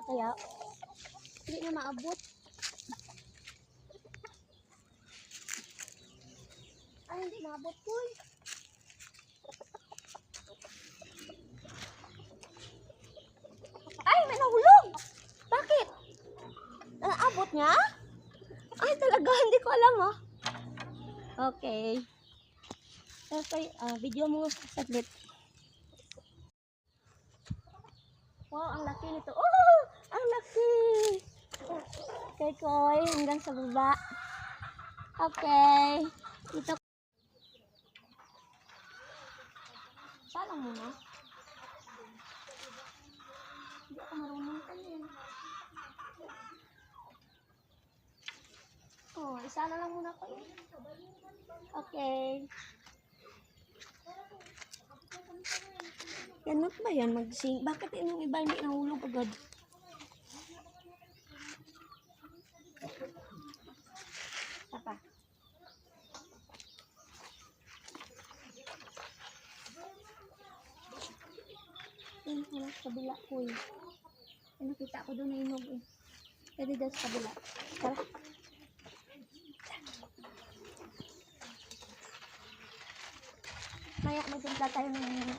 Kaya, hindi na maabot. Ay, hindi maabot po. Ay, may nahulog! Bakit? Naabot niya? Ay, talaga, hindi ko alam, oh. Okay. Okay, video mo saglit. Wow, ang laki nito. Oh, ang laki! Okay, Koy, hanggang sa baba. Okay. Ito. Salang muna. Hindi ako marunong kayo. Oh, isa na lang muna ko. Okay. Ganun ba yan? Mag-sing? Bakit yung iba hindi nahulog agad? Apa? Wala sa kabila ko eh. Nakita ko doon na inog eh. Pwede daw sa kabila. Tara. Maya magtimpla tayo ng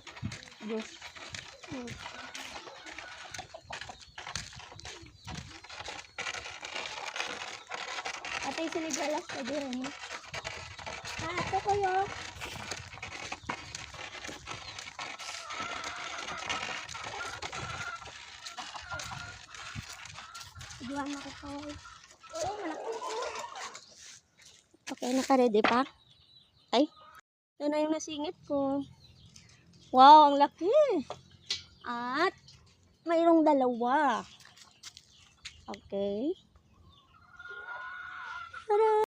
juice. Ate sinigalas ka din. Ito kayo. Juan ako po. Oh, malaki. Okay, naka-ready pa? Ay, ito na yung nasingit ko. Wow, ang laki. At mayroong dalawa. Okay.